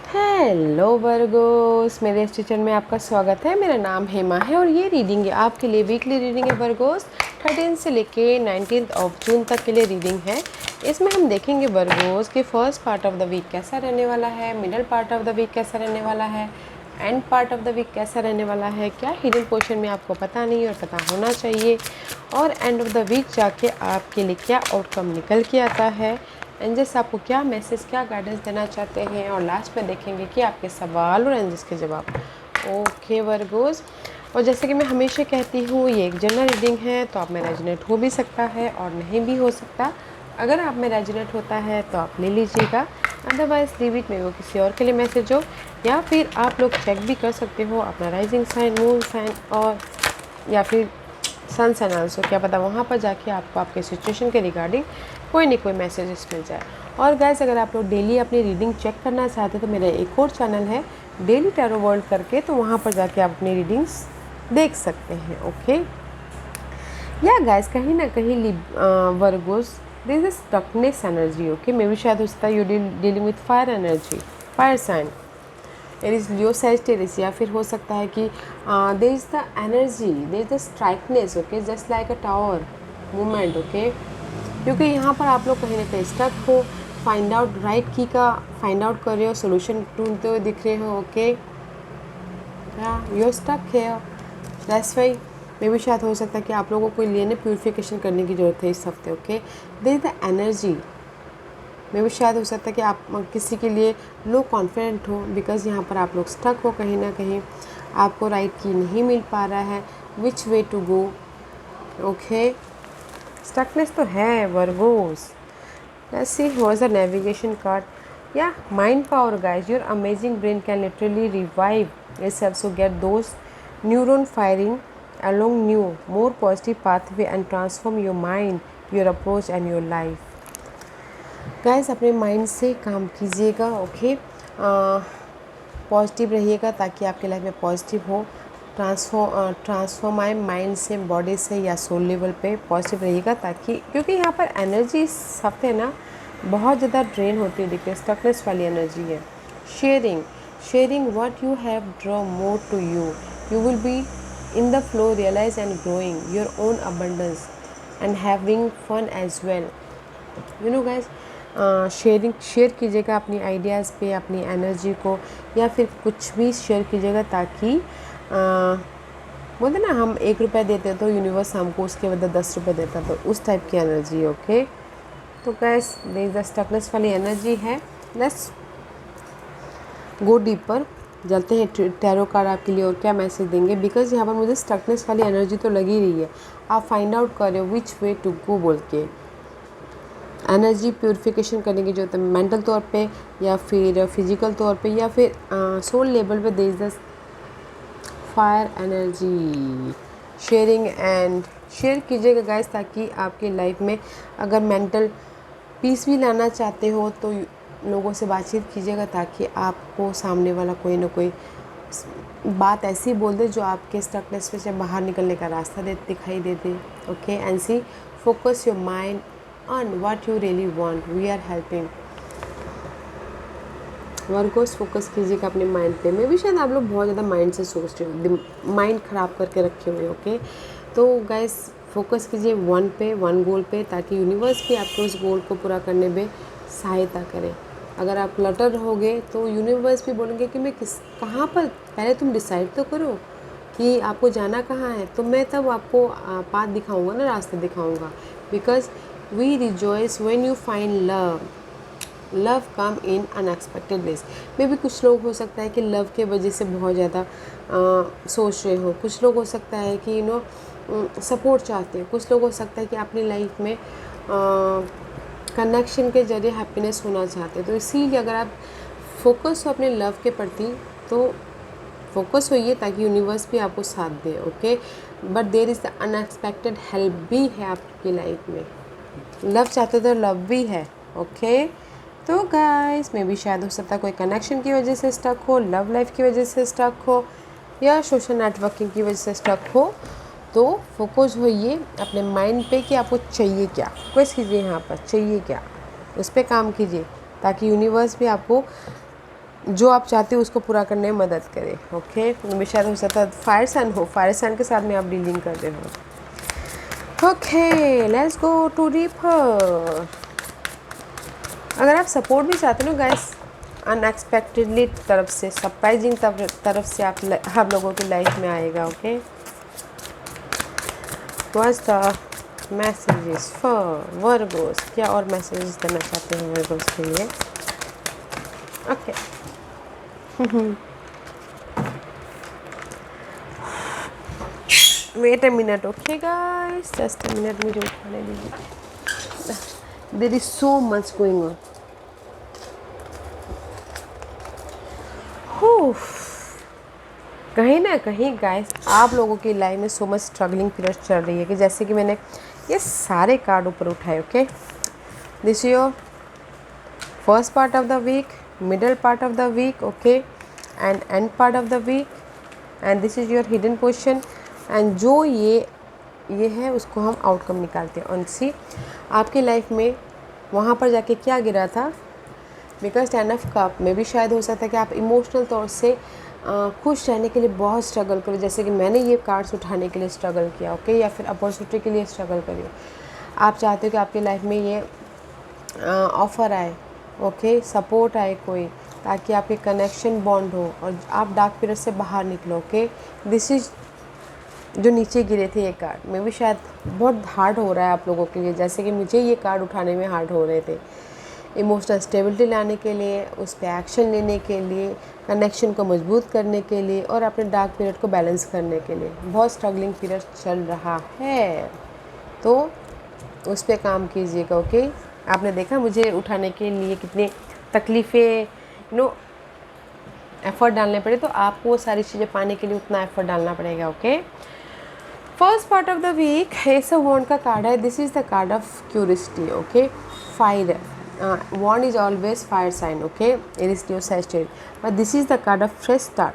Hello Virgo's, मेरे इस teacher में आपका स्वागत है। मेरा नाम हेमा है और ये रीडिंग है आपके लिए वीकली रीडिंग है वर्गोस। 13 से लेके 19 ऑफ जून तक के लिए रीडिंग है। इसमें हम देखेंगे वर्गोस कि first part of the week कैसा रहने वाला है, middle part of the week कैसा रहने वाला है, end part of the week कैसा रहने वाला है, क्या हिडन पोर्शन में आपको पता नहीं और पता होना चाहिए, और एंड ऑफ द वीक जाके आपके लिए क्या आउटकम निकल के आता है, एंजल्स आपको क्या मैसेज, क्या गाइडेंस देना चाहते हैं, और लास्ट में देखेंगे कि आपके सवाल और एंजल्स के जवाब। ओके वर्गोस, और जैसे कि मैं हमेशा कहती हूँ ये एक जनरल रीडिंग है, तो आप में रेजोनेट हो भी सकता है और नहीं भी हो सकता। अगर आप में रेजोनेट होता है तो आप ले लीजिएगा, अदरवाइज लीव इट में वो किसी और के लिए मैसेज हो, या फिर आप लोग चेक भी कर सकते हो अपना राइजिंग साइन, मून साइन, और या फिर सन साइन आल्सो, क्या पता वहाँ पर जाके आपको आपके सिचुएशन के रिगार्डिंग कोई ना कोई मैसेजेस मिल जाए। और गाइस, अगर आप लोग डेली अपनी रीडिंग चेक करना चाहते हो तो मेरा एक और चैनल है डेली टैरो वर्ल्ड करके, तो वहाँ पर जाके आप अपनी रीडिंग्स देख सकते हैं। ओके या गाइस, कहीं ना कहीं Virgos this is stuckness energy. Okay, मे भी शायद उसका you dealing with fire energy, fire sign, it is Leo Sagittarius, या फिर हो सकता है कि there is the energy, there is the strikeness. Okay, just like a tower movement. Okay, क्योंकि यहाँ पर आप लोग कहीं ना कहीं स्टक हो, फाइंड आउट राइट की का फाइंड आउट कर रहे हो, सोल्यूशन ढूंढते हुए दिख रहे हो। ओके, यू स्टक है, दैट्स व्हाई मे भी शायद हो सकता है कि आप लोगों को लिए ना प्यूरिफिकेशन करने की ज़रूरत है इस हफ्ते। Okay, there is the energy, मे भी शायद हो सकता है कि आप किसी के लिए लो कॉन्फिडेंट हो, बिकॉज यहाँ पर आप लोग स्टक हो, कहीं ना कहीं आपको राइट की नहीं मिल पा रहा है, which way to go. Okay, stuckness तो है Virgos. Let's see what the navigation card. Yeah mind power guys, your amazing brain can literally revive itself, so get those neuron firing along new more positive pathway and transform your mind, your approach and your life. Guys, अपने mind से काम कीजिएगा। Okay, positive रहिएगा ताकि आपके life में positive हो। Transform आए माइंड से, बॉडी से, या सोल लेवल पे पॉजिटिव रहिएगा, ताकि क्योंकि यहाँ पर एनर्जी इस हफ्ते ना बहुत ज़्यादा ड्रेन होती है। देखिए, स्टकनेस वाली एनर्जी है। Sharing what you have draw more to you, you will be in the flow, realise and growing your own abundance and having fun as well. You know guys, share कीजिएगा अपनी ideas पे, अपनी energy को, या फिर कुछ भी share कीजिएगा, ताकि बोलते ना हम 1 रुपया देते तो यूनिवर्स हमको उसके बदले 10 रुपये देता, तो उस टाइप की एनर्जी। ओके, तो गाइस देयर द स्टकनेस वाली एनर्जी है। लेट्स गो डीपर, चलते हैं टैरो कार्ड आपके लिए और क्या मैसेज देंगे, बिकॉज यहाँ पर मुझे स्टकनेस वाली एनर्जी तो लगी रही है। आप फाइंड आउट कर रहे हो विच वे टू गो बोल के। एनर्जी प्योरीफिकेशन करने की जरूरत है, मेंटल तौर पे, या फिर फिजिकल तौर पे, या फिर सोल लेवल पे। There is the fire energy. Share कीजिएगा गाइस, ताकि आपकी लाइफ में अगर मेंटल पीस भी लाना चाहते हो तो लोगों से बातचीत कीजिएगा, ताकि आपको सामने वाला कोई ना कोई बात ऐसी बोल दे जो आपके स्टकनेस में से बाहर निकलने का रास्ता दिखाई दे दे। Okay, and see focus your mind on what you really want, we are helping. Virgos, focus कीजिएगा अपने माइंड पे। मैं भी शायद आप लोग बहुत ज़्यादा माइंड से सोच रहे हो, माइंड ख़राब करके रखे हुए। ओके, तो गाइस फोकस कीजिए वन गोल पे, ताकि यूनिवर्स भी आपको उस गोल को पूरा करने में सहायता करे। अगर आप क्लटर रहोगे तो यूनिवर्स भी बोलेंगे कि मैं कहाँ पर, पहले तुम डिसाइड तो करो कि आपको जाना कहाँ है, तो मैं तब आपको पाथ दिखाऊंगा ना, रास्ते दिखाऊंगा। Because we rejoice when you find love come in unexpected ways. मे भी कुछ लोग हो सकता है कि लव के वजह से बहुत ज़्यादा सोच रहे हो, कुछ लोग हो सकता है कि सपोर्ट चाहते हैं, कुछ लोग हो सकता है कि अपनी लाइफ में कनेक्शन के जरिए हैप्पीनेस होना चाहते हैं। तो इसीलिए अगर आप फोकस हो अपने लव के प्रति, तो फोकस होइए ताकि यूनिवर्स भी आपको साथ दे। Okay, but there is the unexpected help भी है आपकी लाइफ में। लव चाहते तो लव भी है। ओके, तो गाइस मे भी शायद हो सकता है कोई कनेक्शन की वजह से स्टक हो, लव लाइफ की वजह से स्टक हो, या सोशल नेटवर्किंग की वजह से स्टक हो। तो फोकस होइए अपने माइंड पे कि आपको चाहिए क्या, फोकस कीजिए यहाँ पर चाहिए क्या, उस पर काम कीजिए, ताकि यूनिवर्स भी आपको जो आप चाहते हो उसको पूरा करने में मदद करे। ओके, मे शायद हो सकता है फायर साइन हो, फायर साइन के साथ में आप डीलिंग कर रहे हो। Okay, let's go to reaper. अगर आप सपोर्ट भी चाहते हो ना गाइस, अनएक्सपेक्टेडली तरफ से, सरप्राइजिंग तरफ से आप लोगों की लाइफ में आएगा। Okay, what's the messages for Virgos, क्या और मैसेजेस देना चाहते हैं वर्गोस के लिए। Okay, wait a minute. Okay guys, just a minute, मुझे उठाने दीजिए। There is so much going on. कहीं ना कहीं गाइस आप लोगों की लाइफ में सो मच स्ट्रगलिंग पीरियड चल रही है कि जैसे कि मैंने ये सारे कार्ड ऊपर उठाए। Okay, this is your first part of the week, middle part of the week, okay, and end part of the week, and this is your hidden position. And जो ये है उसको हम आउटकम निकालते हैं। और सी आपकी लाइफ में वहाँ पर जाके क्या गिरा था, बिकॉज 10 ऑफ कप में भी शायद हो सकता है कि आप इमोशनल तौर से खुश रहने के लिए बहुत स्ट्रगल करो, जैसे कि मैंने ये कार्ड्स उठाने के लिए स्ट्रगल किया। ओके, या फिर अपॉर्चुनिटी के लिए स्ट्रगल करिए। आप चाहते हो कि आपकी लाइफ में ये ऑफ़र आए, ओके, सपोर्ट आए कोई, ताकि आपके कनेक्शन बॉन्ड हो और आप डार्क पीरियड से बाहर निकलो। ओके, दिस इज़ जो नीचे गिरे थे ये कार्ड में भी शायद बहुत हार्ड हो रहा है आप लोगों के लिए, जैसे कि मुझे ये कार्ड उठाने में हार्ड हो रहे थे। इमोशनल स्टेबिलिटी लाने के लिए, उस पर एक्शन लेने के लिए, कनेक्शन को मजबूत करने के लिए और अपने डार्क पीरियड को बैलेंस करने के लिए बहुत स्ट्रगलिंग पीरियड चल रहा है, तो उस पर काम कीजिएगा। ओके, आपने देखा मुझे उठाने के लिए कितनी तकलीफ़ें एफ़र्ट डालने पड़े, तो आपको वो सारी चीज़ें पाने के लिए उतना एफ़र्ट डालना पड़ेगा। Okay, first part of the week ace of wand का कार्ड है। This is the card of curiosity. Okay, fire, wand is always fire sign. Okay, Aries Leo Sagittarius, but this is the card of fresh start.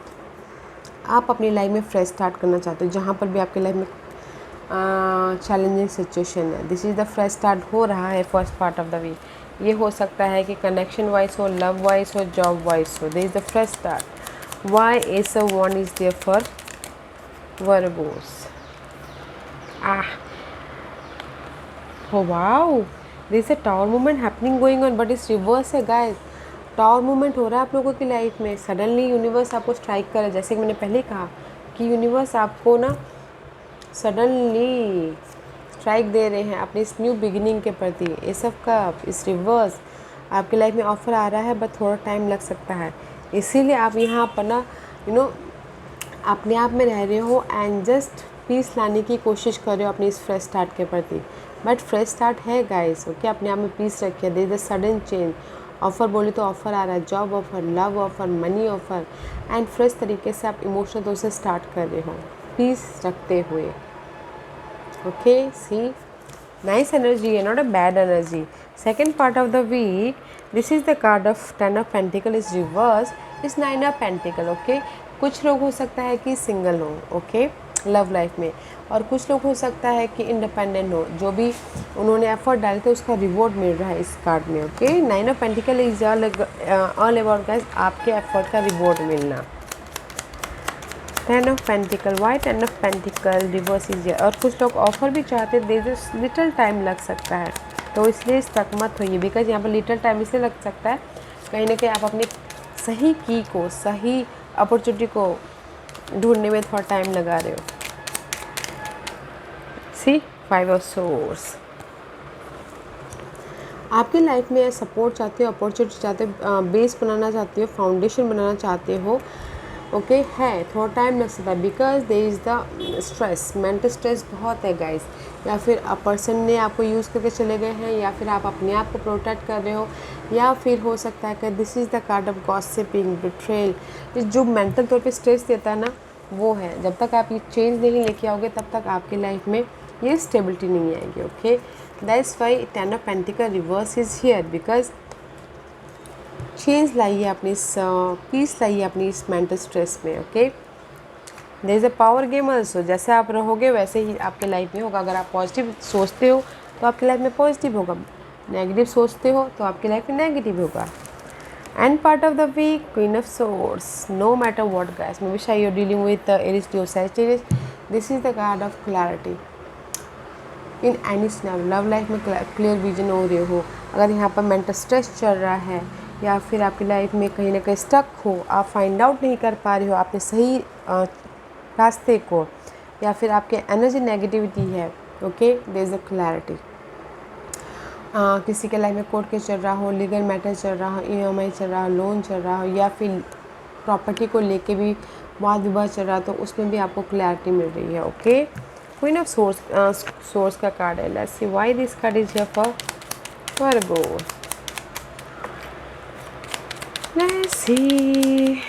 आप अपनी life में fresh start करना चाहते हो, जहाँ पर भी आपकी लाइफ में चैलेंजिंग सिचुएशन है, this is the fresh start हो रहा है first part of the week. ये हो सकता है कि कनेक्शन वाइज हो, लव वाइज हो, जॉब वाइज हो, this is the fresh start. Why ace of wand is there for Virgos. Oh wow, there is a tower movement happening going on, but it's reverse है guys। Tower movement हो रहा है आप लोगों की life में। Suddenly universe आपको strike करे, जैसे कि मैंने पहले कहा कि यूनिवर्स आपको ना सडनली स्ट्राइक दे रहे हैं अपनी इस न्यू बिगिनिंग के प्रति। ये सब का इस रिवर्स आपकी लाइफ में ऑफर आ रहा है, बट थोड़ा टाइम लग सकता है। इसीलिए आप यहाँ पर ना अपने आप में रह रहे हो एंड जस्ट पीस लाने की कोशिश कर रहे हो अपनी इस फ्रेश स्टार्ट के प्रति, बट फ्रेश स्टार्ट है गाइस। ओके, अपने आप में पीस रखिए। There is a sudden change. Offer बोले तो ऑफ़र आ रहा है, job offer, love offer, money offer, and fresh तरीके से आप इमोशनल तौर से स्टार्ट कर रहे हो पीस रखते हुए। ओके, सी नाइस एनर्जी है, not a bad energy. Second part of the week, this is the card of 10 of pentacle is reverse, is 9 of pentacle. Okay, कुछ लोग हो सकता है कि सिंगल हो, ओके, लव लाइफ में, और कुछ लोग हो सकता है कि इंडिपेंडेंट हो, जो भी उन्होंने एफर्ट डाले थे उसका रिवॉर्ड मिल रहा है इस कार्ड में। Okay, 9 of pentacle is all about guys आपके एफर्ट का रिवॉर्ड मिलना। 10 of pentacle, why 10 of pentacle reverse is, और कुछ लोग ऑफर भी चाहते हैं, देयर इज लिटिल टाइम लग सकता है, तो इसलिए स्टक मत होइए, बिकॉज यहाँ पर लिटिल टाइम इसलिए लग सकता है कहीं ना कहीं आप अपनी सही की को, सही अपॉर्चुनिटी को ढूंढने में थोड़ा टाइम लगा रहे हो। सी 5 ऑफ सोर्स, आपकी लाइफ में सपोर्ट चाहते हो, अपॉर्चुनिटी चाहते हो, बेस बनाना चाहते हो, फाउंडेशन बनाना चाहते हो। ओके, है थोड़ा टाइम लग सकता है, because there is the stress, mental stress बहुत है गाइस, या फिर अ पर्सन ने आपको यूज़ करके चले गए हैं, या फिर आप अपने आप को प्रोटेक्ट कर रहे हो, या फिर हो सकता है कि this is the card of gossiping, betrayal. जो मेंटल तौर पे स्ट्रेस देता है ना, वो है। जब तक आप ये चेंज नहीं लेके आओगे तब तक आपकी लाइफ में ये स्टेबिलिटी नहीं आएगी। Okay, that's why 10 of pentacle reverse is here, because change लाइए अपनी इस पीस लाइए अपनी इस मेंटल स्ट्रेस में। Okay, there is a power game also, जैसे आप रहोगे वैसे ही आपके लाइफ में होगा। अगर आप पॉजिटिव सोचते हो तो आपकी लाइफ में पॉजिटिव होगा, नेगेटिव सोचते हो तो आपकी लाइफ में नेगेटिव होगा। End part of the week, Queen of Swords. No matter what, guys, maybe shy you're dealing with Aries, Leo, Sagittarius. This is the card of clarity. In any scenario, love life में clear vision हो रहे हो, अगर यहाँ पर mental stress चल रहा है या फिर आपकी लाइफ में कहीं ना कहीं स्टक हो, आप फाइंड आउट नहीं कर पा रहे हो आपने सही रास्ते को, या फिर आपके एनर्जी नेगेटिविटी है, okay, there is a clarity. किसी के लाइफ में कोर्ट केस चल रहा हो, लीगल मैटर चल रहा हो, EMI चल रहा हो, लोन चल रहा हो, या फिर प्रॉपर्टी को लेके भी वाद विवाद चल रहा हो, तो उसमें भी आपको क्लैरिटी मिल रही है, ओके। क्वीन ऑफ सोर्स का कार्ड है। Let's see why this card is here for Virgo. Let's see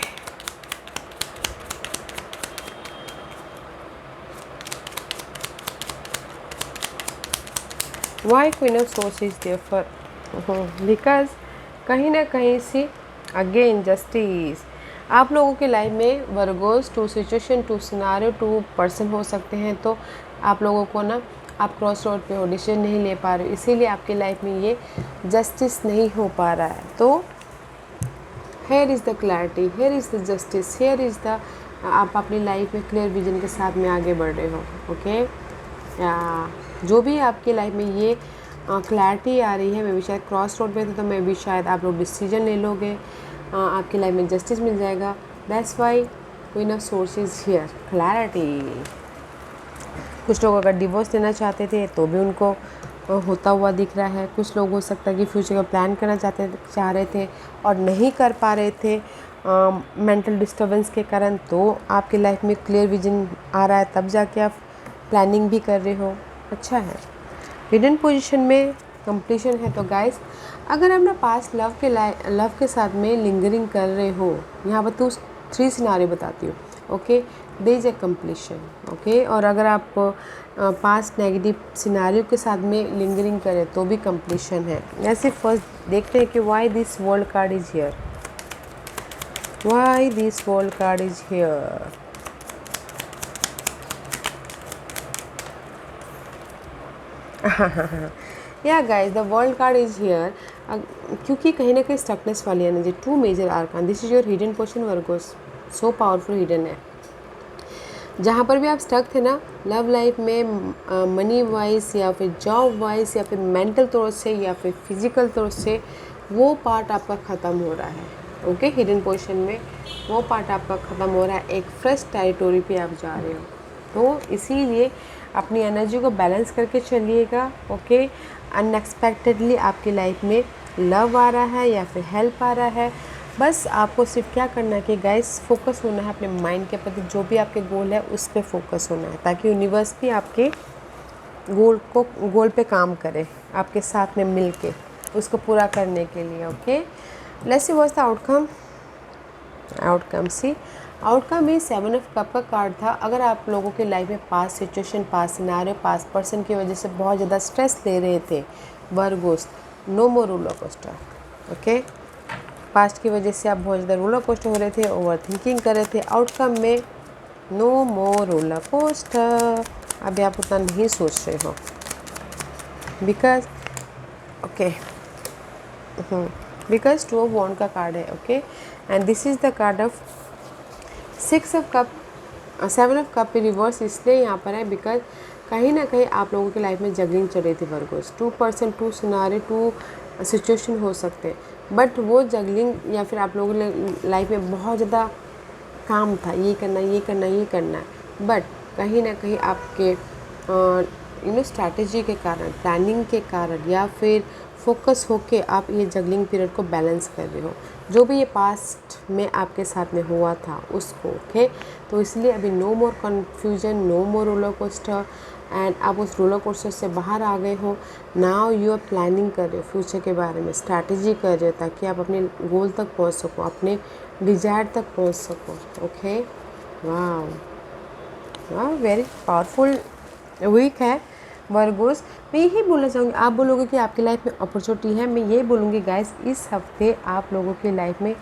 why queen of swords is there for, because कहीं ना कहीं से अगेन जस्टिस। आप लोगों की लाइफ में वर्गोस 2 सिचुएशन, 2 सिनारियो, 2 पर्सन हो सकते हैं, तो आप लोगों को ना आप क्रॉस रोड पे हो, डिसीजन नहीं ले पा रहे हो, इसीलिए आपकी लाइफ में ये जस्टिस नहीं हो पा रहा है। तो here is the clarity, here is the justice, here is the आप अपनी लाइफ में क्लियर विजन के साथ में आगे बढ़ रहे हो, ओके। या जो भी आपकी लाइफ में ये क्लैरिटी आ रही है, मे भी शायद क्रॉस रोड पे थे, तो मे भी शायद आप लोग डिसीजन ले लोगे, आपकी लाइफ में जस्टिस मिल जाएगा। That's why queen of swords is here, clarity. कुछ लोग अगर डिवोर्स लेना चाहते थे तो भी उनको होता हुआ दिख रहा है। कुछ लोग हो सकता है कि फ्यूचर का प्लान करना चाह रहे थे और नहीं कर पा रहे थे मेंटल डिस्टर्बेंस के कारण, तो आपकी लाइफ में क्लियर विजन आ रहा है, तब जाके आप प्लानिंग भी कर रहे हो, अच्छा है। हिडन पोजीशन में कंप्लीशन है। तो गाइस, अगर आप ना पास्ट लव के साथ में लिंगरिंग कर रहे हो, यहाँ पर तो 3 सिनारियो बताती हूँ, okay, there is a completion, okay. और अगर आप पास्ट नेगेटिव सिनारियो के साथ में लिंगरिंग करें तो भी कंप्लीशन है। ऐसे फर्स्ट देखते हैं कि why this world card is here, why this world card is here. Yeah guys, the world card is here, क्योंकि कहीं ना कहीं स्टकनेस वाली energy, 2 major arcana, this is your hidden portion Virgos, so powerful hidden है। जहाँ पर भी आप स्टक थे ना लव लाइफ में, मनी वाइज या फिर जॉब वाइज या फिर मेंटल तौर से या फिर फिजिकल तौर से, वो पार्ट आपका ख़त्म हो रहा है, ओके। हिडन पोर्शन में वो पार्ट आपका ख़त्म हो रहा है, एक फ्रेश टेरिटोरी पे आप जा रहे हो, तो इसीलिए अपनी एनर्जी को बैलेंस करके चलिएगा, ओके। अनएक्सपेक्टेडली आपकी लाइफ में लव आ रहा है या फिर हेल्प आ रहा है, बस आपको सिर्फ क्या करना है कि गाइस फोकस होना है अपने माइंड के प्रति, जो भी आपके गोल है उस पर फोकस होना है, ताकि यूनिवर्स भी आपके गोल पे काम करे, आपके साथ में मिल के उसको पूरा करने के लिए, okay. Let's see what's the outcome see outcome ही 7 ऑफ कप का कार्ड था। अगर आप लोगों के लाइफ में past situation, past scenario, past person की वजह से बहुत ज़्यादा स्ट्रेस ले रहे थे Virgos, no more roller coaster, okay. Past की वजह से आप बहुत ज़्यादा रोलर कोस्टर हो रहे थे, ओवर थिंकिंग कर रहे थे, आउटकम में नो मोर रोलर कोस्टर, अभी आप उतना नहीं सोच रहे हो, because okay, because 2 of wand का कार्ड है, okay. And this is the card of 6 of cup, 7 of cup reverse इसलिए यहाँ पर है बिकॉज कहीं ना कहीं आप लोगों की लाइफ में जगलिंग चल रही थी वर्गोस, 2% 2 सिनारी 2 सिचुएशन हो सकते हैं, बट वो जगलिंग या फिर आप लोगों की लाइफ में बहुत ज़्यादा काम था, ये करना ये करना ये करना है, बट कहीं ना कहीं आपके स्ट्रैटेजी के कारण, प्लानिंग के कारण या फिर फोकस होके आप ये जगलिंग पीरियड को बैलेंस कर रहे हो, जो भी ये पास्ट में आपके साथ में हुआ था उसको, ओके। तो इसलिए अभी no more confusion, no more roller coaster, and आप उस रोलर कोस्टर से बाहर आ गए हो। नाउ यू आर प्लानिंग कर रहे हो फ्यूचर के बारे में, स्ट्रैटेजी कर रहे हो ताकि आप अपने गोल तक पहुंच सको, अपने डिजायर तक पहुंच सको, ओके। वाह वाह, वेरी पावरफुल वीक है वर्गोस। मैं यही बोलना चाहूँगी, आप बोलोगे कि आपकी लाइफ में अपॉर्चुनिटी है, मैं ये बोलूँगी गाइस, इस हफ्ते आप लोगों की लाइफ में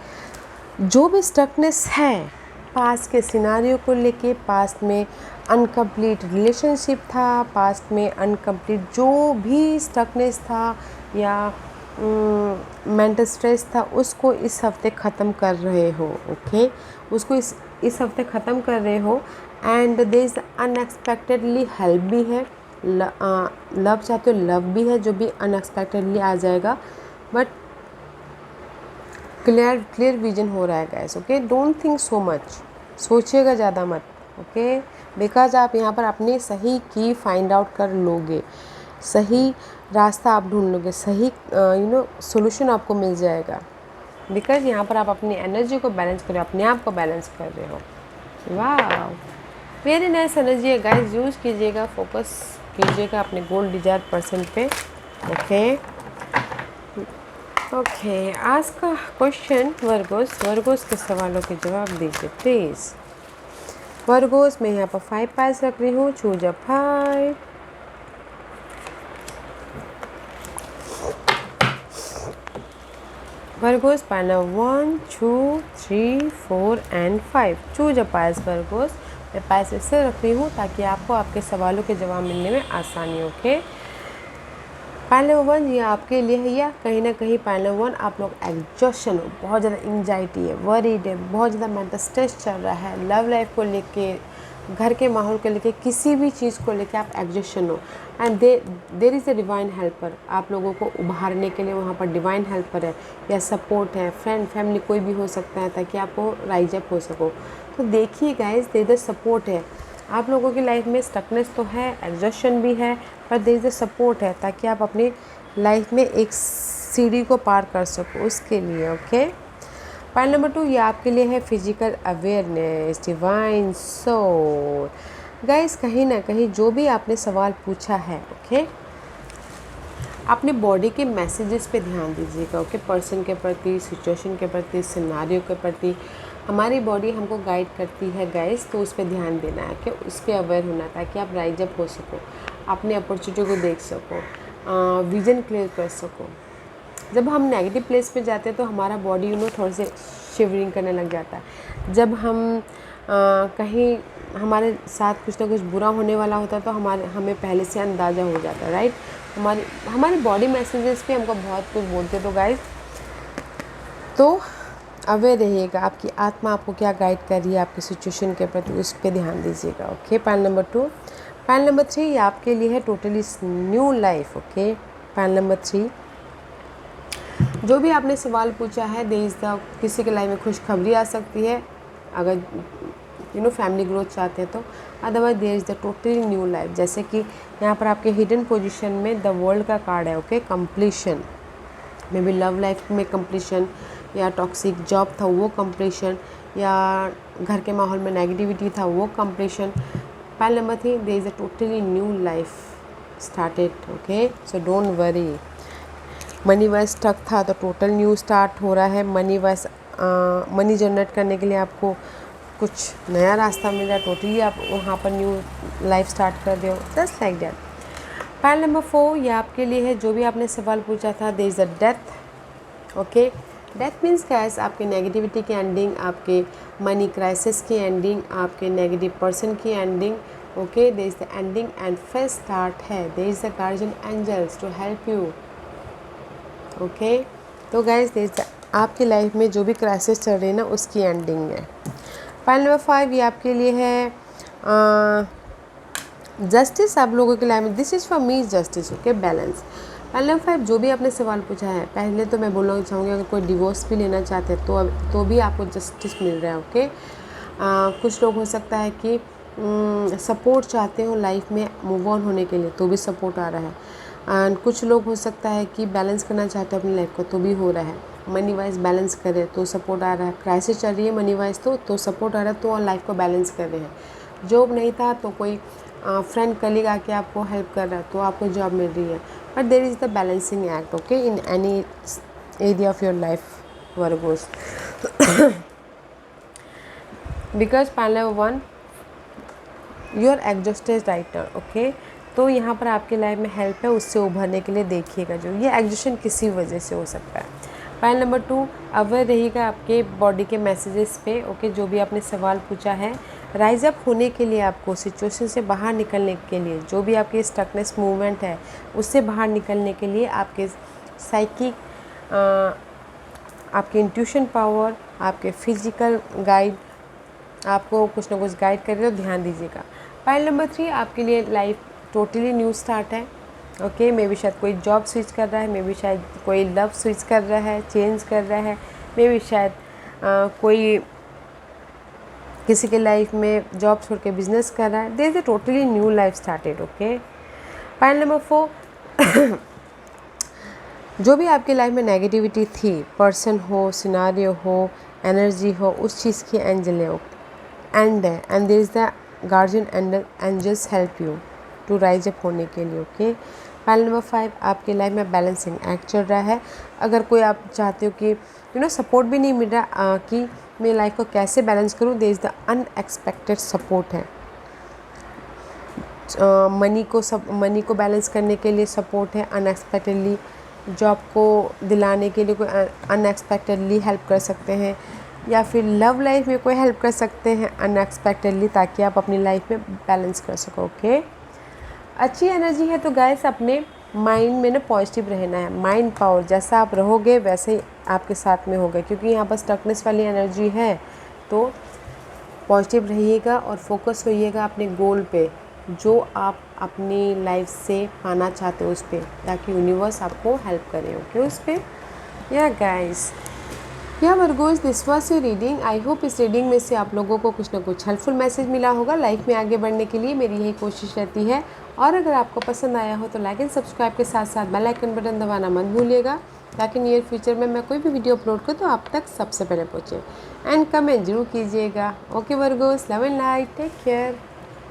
जो भी स्टकनेस है पास्ट के सिनारियो को लेके, पास्ट में अनकम्प्लीट रिलेशनशिप था, पास्ट में अनकम्प्लीट जो भी स्टकनेस था, या मेंटल स्ट्रेस था उसको इस हफ्ते ख़त्म कर रहे हो। ओके, उसको इस हफ्ते ख़त्म कर रहे हो। And there is unexpectedly help भी है, लव चाहते हो लव भी है जो भी अनएक्सपेक्टेडली आ जाएगा। बट क्लियर विजन हो रहा है guys. Okay, don't think so much, सोचिएगा ज़्यादा मत। ओके, बिकॉज आप यहाँ पर अपनी सही की फाइंड आउट कर लोगे, सही रास्ता आप ढूंढ लोगे, सही सोल्यूशन आपको मिल जाएगा। बिकॉज यहाँ पर आप अपनी एनर्जी को बैलेंस कर रहे हो, अपने आप को बैलेंस कर रहे हो। वाह, वेरी नाइस एनर्जी है गाइस, यूज कीजिएगा, फोकस कीजिएगा अपने गोल डिजायर पर्सन पे। ओके, आज का क्वेश्चन वर्गोस के सवालों के जवाब दीजिए प्लीज़। वर्गोस मैं यहाँ पर 5 पाइल्स रख रही हूँ, choose a 5। Virgo's pile 1 2 3 4 and 5, choose a piles Virgo's. मैं पाइल्स इससे रख रही हूँ ताकि आपको आपके सवालों के जवाब मिलने में आसानी हो। ओके, पाइल नंबर 1 ये आपके लिए है, या कहीं ना कहीं पाइल नंबर 1 आप लोग एग्जॉशन हो, बहुत ज़्यादा एंजाइटी है, वरीड है, बहुत ज़्यादा मेंटल स्ट्रेस चल रहा है, लव लाइफ को लेके, घर के माहौल को लेके, किसी भी चीज़ को लेके आप एग्जॉशन हो। And there is a divine helper, आप लोगों को उभारने के लिए वहाँ पर डिवाइन हेल्पर है या सपोर्ट है, फ्रेंड फैमिली कोई भी हो सकता है, ताकि आपको राइज अप हो सको। तो देखिए गाइज, देयर इज सपोर्ट है। आप लोगों की लाइफ में स्टकनेस तो है, एग्जॉशन भी है, पर देयर इज़ अ सपोर्ट है ताकि आप अपनी लाइफ में एक सीढ़ी को पार कर सको, उसके लिए। ओके, पाइल नंबर 2 ये आपके लिए है physical awareness, divine soul. Guys, कहीं ना कहीं जो भी आपने सवाल पूछा है, ओके, अपने बॉडी के मैसेजेस पे ध्यान दीजिएगा। ओके, पर्सन के प्रति, सिचुएशन के प्रति, सिनारियो के प्रति हमारी बॉडी हमको गाइड करती है गाइस, तो उस पर ध्यान देना है कि उस पर अवेयर होना, ताकि आप राइज अप हो सको, अपने अपॉर्चुनिटी को देख सको, विज़न क्लियर कर सको। जब हम नेगेटिव प्लेस पे जाते हैं तो हमारा बॉडी थोड़े से शिवरिंग करने लग जाता है। जब हम कहीं हमारे साथ कुछ ना कुछ बुरा होने वाला होता है तो हमें पहले से अंदाज़ा हो जाता है, राइट। हमारी बॉडी मैसेजेस पे हमको बहुत कुछ बोलते हैं। तो गाइस, तो अवेयर रहिएगा, आपकी आत्मा आपको क्या गाइड कर रही है आपकी सिचुएशन के प्रति, उस पर ध्यान दीजिएगा। Okay, pile number 2। Pile number 3 ये आपके लिए है totally new life. Okay, pile number 3 जो भी आपने सवाल पूछा है, देयर इज़ द किसी के लाइफ में खुशखबरी आ सकती है अगर फैमिली ग्रोथ चाहते हैं तो, otherwise there is the totally new life. जैसे कि यहाँ पर आपके हिडन पोजीशन में द वर्ल्ड का कार्ड है। Okay, completion, maybe love life में कंप्लीशन, या टॉक्सिक जॉब था वो कंप्लीशन, या घर के माहौल में नेगेटिविटी था वो completion. Pile number 3 there is a totally new life started. Okay, so don't worry. Money wise stuck था तो टोटल न्यू स्टार्ट हो रहा है। मनी जनरेट करने के लिए आपको कुछ नया रास्ता मिल रहा है, टोटली आप वहाँ पर न्यू लाइफ स्टार्ट कर रहे हो, just like that. Pile number 4 ये आपके लिए है, जो भी आपने सवाल पूछा था, there is a death. Okay, death means guys आपके नेगेटिविटी की एंडिंग, आपके मनी क्राइसिस की एंडिंग, आपके नेगेटिव पर्सन की ending. Okay, there is the ending and fresh start है। There is the guardian angels to help you. Okay, तो guys there is आपकी life में जो भी क्राइसिस चल रही है ना, उसकी एंडिंग है। पाइल नंबर 5 ये आपके लिए है जस्टिस। आप लोगों की लाइफ में this is for me justice. Okay, balance. Pile number 5 जो भी आपने सवाल पूछा है, पहले तो मैं बोलना चाहूँगी अगर कोई डिवोर्स भी लेना चाहते हैं तो भी आपको जस्टिस मिल रहा है। ओके, कुछ लोग हो सकता है कि सपोर्ट चाहते हो लाइफ में मूव ऑन होने के लिए, तो भी सपोर्ट आ रहा है। एंड कुछ लोग हो सकता है कि बैलेंस करना चाहते हो अपनी लाइफ को, तो भी हो रहा है। मनी वाइज बैलेंस करें तो सपोर्ट आ रहा है। क्राइसिस चल रही है मनी वाइज तो सपोर्ट आ रहा है, तो लाइफ को बैलेंस कर रहे हैं। जॉब नहीं था तो कोई फ्रेंड कलीग आके आपको हेल्प कर रहा है, तो आपको जॉब मिल रही है। But there is the balancing act. Okay, in any area of your life Virgos. Because pile number 1 you are exhausted right now. Okay, तो यहाँ पर आपकी लाइफ में हेल्प है, उससे उभरने के लिए देखिएगा। जो ये एग्जॉस्शन किसी वजह से हो सकता है। पाइल नंबर 2 अवेयर रहिएगा आपके बॉडी के मैसेजेस पे। ओके, जो भी आपने सवाल पूछा है, राइज अप होने के लिए, आपको सिचुएशन से बाहर निकलने के लिए, जो भी आपकी स्टकनेस मूवमेंट है उससे बाहर निकलने के लिए आपके साइकिक, आपके इंट्यूशन पावर, आपके फिजिकल गाइड आपको कुछ ना कुछ गाइड कर रहे हो, ध्यान दीजिएगा। पाइल नंबर 3 आपके लिए लाइफ टोटली न्यू स्टार्ट है। ओके, मे बी शायद कोई जॉब स्विच कर रहा है, मे बी शायद कोई लव स्विच कर रहा है, चेंज कर रहा है, मे बी शायद कोई किसी के लाइफ में जॉब छोड़ के बिजनेस कर रहा है। There is a totally new life started. Okay, pile number 4 जो भी आपकी लाइफ में नेगेटिविटी थी, पर्सन हो, सिनारियो हो, एनर्जी हो, उस चीज़ की एंजल है and there is the guardian angels help you to rise up होने के लिए। ओके, पाइल नंबर 5 आपके लाइफ में बैलेंसिंग एक्ट चल रहा है। अगर कोई आप चाहते हो कि सपोर्ट भी नहीं मिल रहा कि मैं लाइफ को कैसे बैलेंस करूँ, there is the unexpected support है। मनी को बैलेंस करने के लिए सपोर्ट है अनएक्सपेक्टेडली, जॉब को दिलाने के लिए कोई अनएक्सपेक्टेडली हेल्प कर सकते हैं, या फिर लव लाइफ में कोई हेल्प कर सकते हैं अनएक्सपेक्टेडली, ताकि आप अपनी लाइफ में बैलेंस कर सको। ओके, अच्छी एनर्जी है तो गाइस अपने माइंड में ना पॉजिटिव रहना है। माइंड पावर, जैसा आप रहोगे वैसे ही आपके साथ में होगा, क्योंकि यहाँ पर स्टकनेस वाली एनर्जी है। तो पॉजिटिव रहिएगा और फोकस होइएगा अपने गोल पे, जो आप अपनी लाइफ से पाना चाहते हो उस पर, ताकि यूनिवर्स आपको हेल्प करे। ओके, उस पर। या गाइस, या Virgo's, this was your reading. I hope इस रीडिंग में से आप लोगों को कुछ ना कुछ हेल्पफुल मैसेज मिला होगा। लाइफ में आगे बढ़ने के लिए मेरी यही कोशिश रहती है। और अगर आपको पसंद आया हो तो लाइक एंड सब्सक्राइब के साथ साथ बेल आइकन बटन दबाना मत भूलिएगा, ताकि नियर फ्यूचर में मैं कोई भी वीडियो अपलोड करूँ तो आप तक सबसे पहले पहुँचे। एंड कमेंट जरूर कीजिएगा। Okay Virgos, love and light, take care.